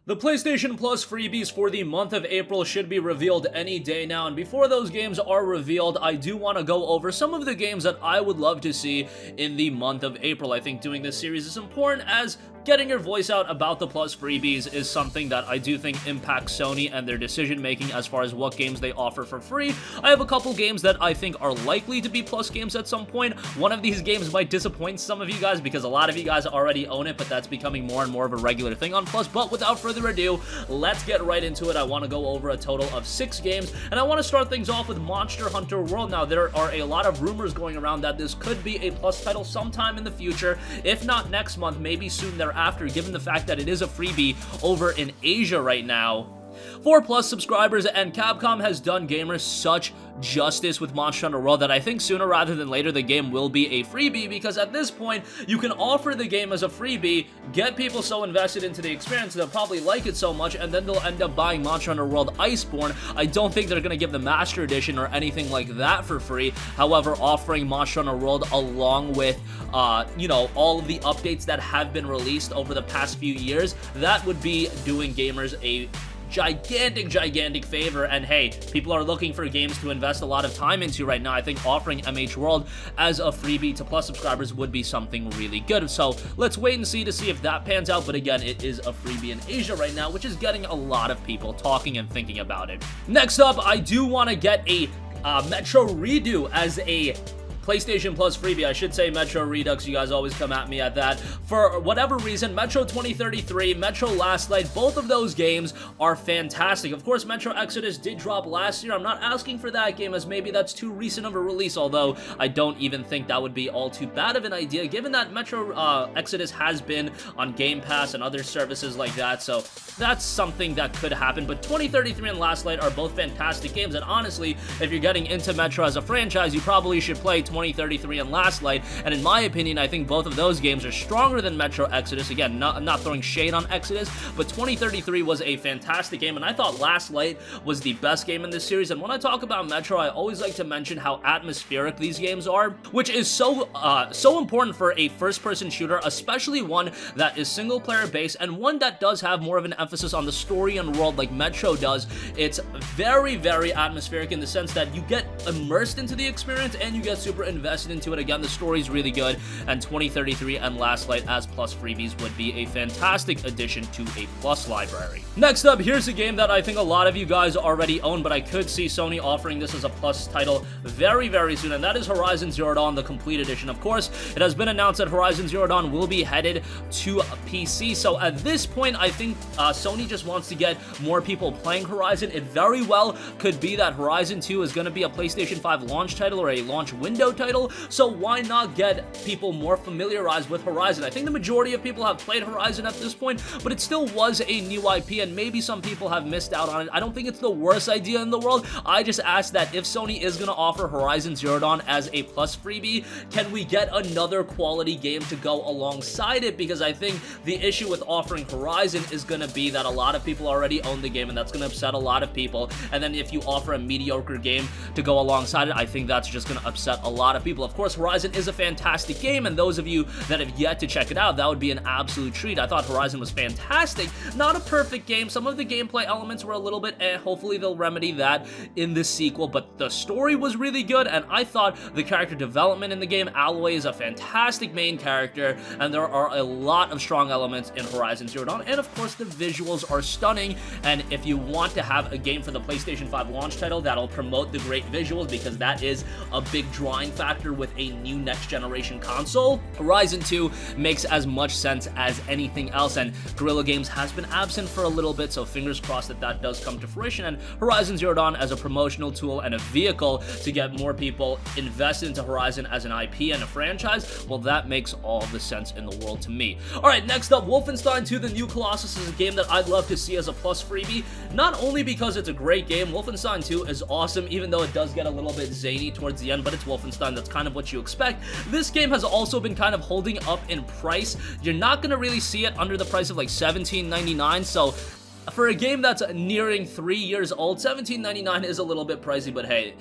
The PlayStation Plus freebies for the month of April should be revealed any day now, and before those games are revealed, I do want to go over some of the games that I would love to see in the month of April. I think doing this series is important as getting your voice out about the Plus freebies is something that I do think impacts Sony and their decision making as far as what games they offer for free. I have a couple games that I think are likely to be Plus games at some point. One of these games might disappoint some of you guys because a lot of you guys already own it, but that's becoming more and more of a regular thing on Plus. But without further ado, let's get right into it. I want to go over a total of 6 games, and I want to start things off with Monster Hunter World. Now, there are a lot of rumors going around that this could be a Plus title sometime in the future, if not next month, maybe soon thereafter, given the fact that it is a freebie over in Asia right now. For Plus subscribers, and Capcom has done gamers such justice with Monster Hunter World that I think sooner rather than later the game will be a freebie, because at this point you can offer the game as a freebie, get people so invested into the experience they'll probably like it so much, and then they'll end up buying Monster Hunter World Iceborne. I don't think they're going to give the Master Edition or anything like that for free. However, offering Monster Hunter World along with all of the updates that have been released over the past few years, that would be doing gamers a gigantic favor. And hey, people are looking for games to invest a lot of time into right now. I think offering MH World as a freebie to Plus subscribers would be something really good. So let's wait and see to see if that pans out. But again, it is a freebie in Asia right now, which is getting a lot of people talking and thinking about it. Next up, I do want to get a Metro Redo as a PlayStation Plus freebie. I should say Metro Redux. You guys always come at me at that. For whatever reason, Metro 2033, Metro Last Light, both of those games are fantastic. Of course, Metro Exodus did drop last year. I'm not asking for that game as maybe that's too recent of a release, although I don't even think that would be all too bad of an idea, given that Metro Exodus has been on Game Pass and other services like that, so that's something that could happen. But 2033 and Last Light are both fantastic games, and honestly, if you're getting into Metro as a franchise, you probably should play 2033 and Last Light, and in my opinion, I think both of those games are stronger than Metro Exodus. Again, I'm not throwing shade on Exodus, but 2033 was a fantastic game, and I thought Last Light was the best game in this series. And when I talk about Metro, I always like to mention how atmospheric these games are, which is so important for a first-person shooter, especially one that is single-player based and one that does have more of an emphasis on the story and world like Metro does. It's very atmospheric in the sense that you get immersed into the experience and you get super invested into it. Again, the story's really good, and 2033 and Last Light as Plus freebies would be a fantastic addition to a Plus library. Next up, here's a game that I think a lot of you guys already own, but I could see Sony offering this as a Plus title very soon, and that is Horizon Zero Dawn, the Complete Edition. Of course, it has been announced that Horizon Zero Dawn will be headed to PC, so at this point, I think Sony just wants to get more people playing Horizon. It very well could be that Horizon 2 is going to be a PlayStation 5 launch title or a launch window title, so why not get people more familiarized with Horizon? I think the majority of people have played Horizon at this point, but it still was a new IP, and maybe some people have missed out on it. I don't think it's the worst idea in the world. I just ask that if Sony is going to offer Horizon Zero Dawn as a Plus freebie, can we get another quality game to go alongside it? Because I think the issue with offering Horizon is going to be that a lot of people already own the game, and that's going to upset a lot of people. And then if you offer a mediocre game to go alongside it, I think that's just going to upset a lot of people. Of course, Horizon is a fantastic game, and those of you that have yet to check it out, that would be an absolute treat. I thought Horizon was fantastic. Not a perfect game. Some of the gameplay elements were a little bit hopefully they'll remedy that in this sequel, but the story was really good, and I thought the character development in the game, Aloy is a fantastic main character, and there are a lot of strong elements in Horizon Zero Dawn, and of course the visuals are stunning. And if you want to have a game for the PlayStation 5 launch title that'll promote the great visuals, because that is a big drawing factor with a new next generation console, Horizon 2 makes as much sense as anything else. And Guerrilla Games has been absent for a little bit, so fingers crossed that that does come to fruition, and Horizon Zero Dawn as a promotional tool and a vehicle to get more people invested into Horizon as an IP and a franchise, well, that makes all the sense in the world to me. Alright, next up, Wolfenstein II: The New Colossus is a game that I'd love to see as a Plus freebie, not only because it's a great game. Wolfenstein 2 is awesome, even though it does get a little bit zany towards the end, but it's Wolfenstein, that's kind of what you expect. This game has also been kind of holding up in price. You're not going to really see it under the price of like $17.99, so for a game that's nearing 3 years old, $17.99 is a little bit pricey, but hey,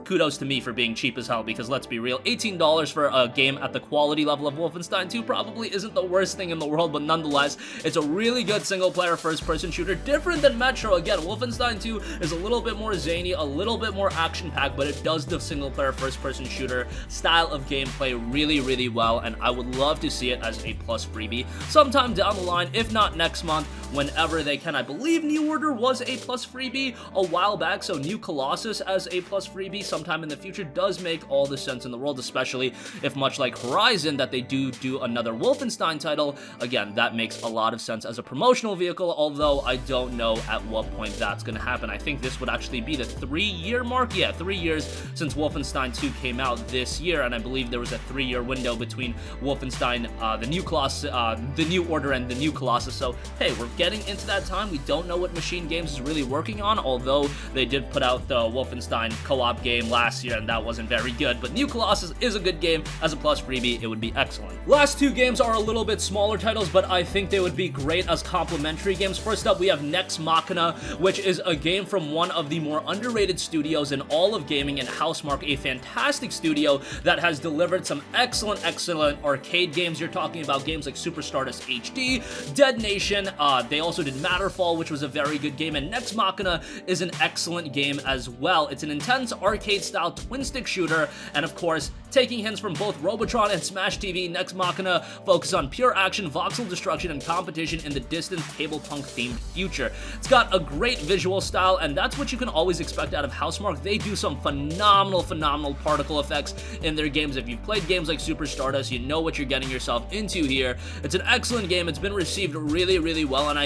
kudos to me for being cheap as hell, because let's be real, $18 for a game at the quality level of Wolfenstein II probably isn't the worst thing in the world, but nonetheless, it's a really good single-player first-person shooter, different than Metro. Again, Wolfenstein II is a little bit more zany, a little bit more action-packed, but it does the single-player first-person shooter style of gameplay really, really well, and I would love to see it as a plus freebie sometime down the line, if not next month, whenever they can. I believe New Order was a plus freebie a while back, so New Colossus as a plus freebie sometime in the future does make all the sense in the world, especially if, much like Horizon, that they do another Wolfenstein title. Again, that makes a lot of sense as a promotional vehicle, although I don't know at what point that's going to happen. I think this would actually be the 3-year mark. Yeah, 3 years since Wolfenstein 2 came out this year, and I believe there was a 3-year window between Wolfenstein, the New Colossus, the New Order, and the New Colossus. So, hey, we're getting into that time. We don't know what Machine Games is really working on, although they did put out the Wolfenstein co-op game last year, and that wasn't very good. But New Colossus is a good game. As a plus freebie, it would be excellent. Last two games are a little bit smaller titles, but I think they would be great as complementary games. First up, we have Nex Machina, which is a game from one of the more underrated studios in all of gaming, and Housemarque, a fantastic studio that has delivered some excellent arcade games. You're talking about games like Super Stardust HD, Dead Nation. They also did Matterfall, which was a very good game, and Nex Machina is an excellent game as well. It's an intense arcade-style twin-stick shooter, and of course, taking hints from both Robotron and Smash TV, Nex Machina focuses on pure action, voxel destruction, and competition in the distant Cablepunk-themed future. It's got a great visual style, and that's what you can always expect out of Housemarque. They do some phenomenal particle effects in their games. If you've played games like Super Stardust, you know what you're getting yourself into here. It's an excellent game. It's been received really, really well, and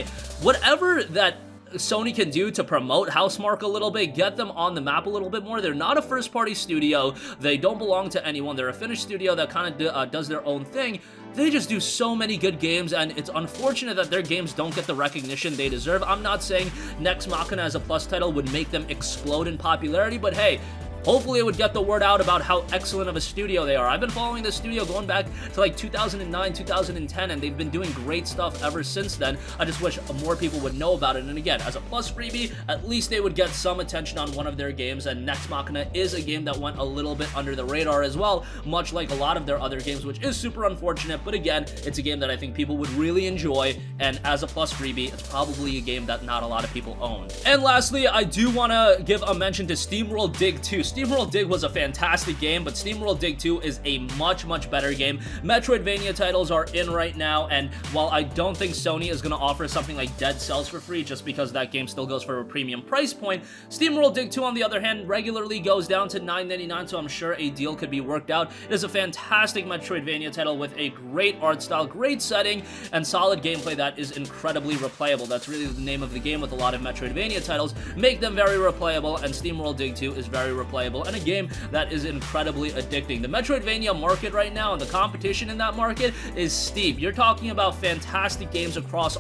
whatever that Sony can do to promote Housemarque a little bit, get them on the map a little bit more. They're not a first-party studio. They don't belong to anyone. They're a Finnish studio that kind of does their own thing. They just do so many good games, and it's unfortunate that their games don't get the recognition they deserve. I'm not saying Nex Machina as a plus title would make them explode in popularity, but hey, hopefully it would get the word out about how excellent of a studio they are. I've been following this studio going back to like 2009, 2010, and they've been doing great stuff ever since then. I just wish more people would know about it. And again, as a plus freebie, at least they would get some attention on one of their games, and Nex Machina is a game that went a little bit under the radar as well, much like a lot of their other games, which is super unfortunate. But again, it's a game that I think people would really enjoy, and as a plus freebie, it's probably a game that not a lot of people own. And lastly, I do want to give a mention to SteamWorld Dig 2. SteamWorld Dig was a fantastic game, but SteamWorld Dig 2 is a much better game. Metroidvania titles are in right now, and while I don't think Sony is going to offer something like Dead Cells for free, just because that game still goes for a premium price point, SteamWorld Dig 2, on the other hand, regularly goes down to $9.99, so I'm sure a deal could be worked out. It is a fantastic Metroidvania title with a great art style, great setting, and solid gameplay that is incredibly replayable. That's really the name of the game with a lot of Metroidvania titles. Make them very replayable, and SteamWorld Dig 2 is very replayable, and a game that is incredibly addicting. The Metroidvania market right now and the competition in that market is steep. You're talking about fantastic games across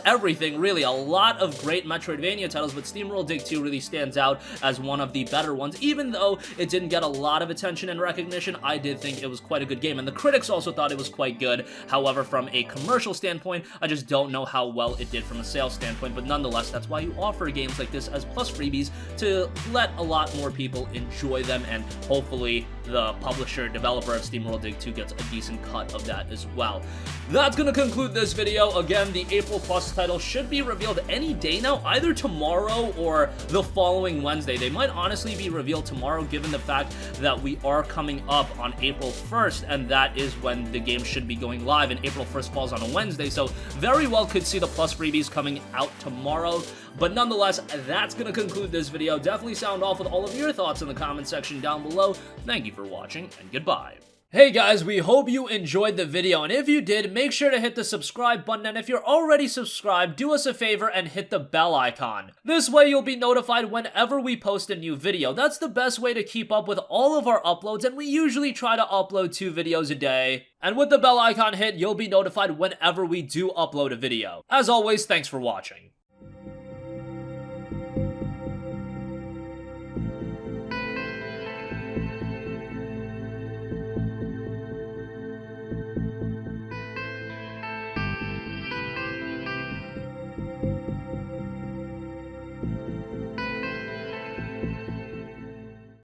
everything, really. A lot of great Metroidvania titles, but SteamWorld Dig 2 really stands out as one of the better ones. Even though it didn't get a lot of attention and recognition, I did think it was quite a good game, and the critics also thought it was quite good. However, from a commercial standpoint, I just don't know how well it did from a sales standpoint, but nonetheless, that's why you offer games like this as plus freebies, to let a lot more people enjoy them, and hopefully the publisher, developer of SteamWorld Dig 2 gets a decent cut of that as well. That's going to conclude this video. Again, the April Plus title should be revealed any day now, either tomorrow or the following Wednesday. They might honestly be revealed tomorrow, given the fact that we are coming up on April 1st, and that is when the game should be going live, and April 1st falls on a Wednesday, so very well could see the Plus freebies coming out tomorrow. But nonetheless, that's going to conclude this video. Definitely sound off with all of your thoughts in the comment section down below. Thank you for watching, and goodbye. Hey guys, we hope you enjoyed the video, and if you did, make sure to hit the subscribe button, and if you're already subscribed, do us a favor and hit the bell icon. This way you'll be notified whenever we post a new video. That's the best way to keep up with all of our uploads, and we usually try to upload 2 videos a day. And with the bell icon hit, you'll be notified whenever we do upload a video. As always, thanks for watching.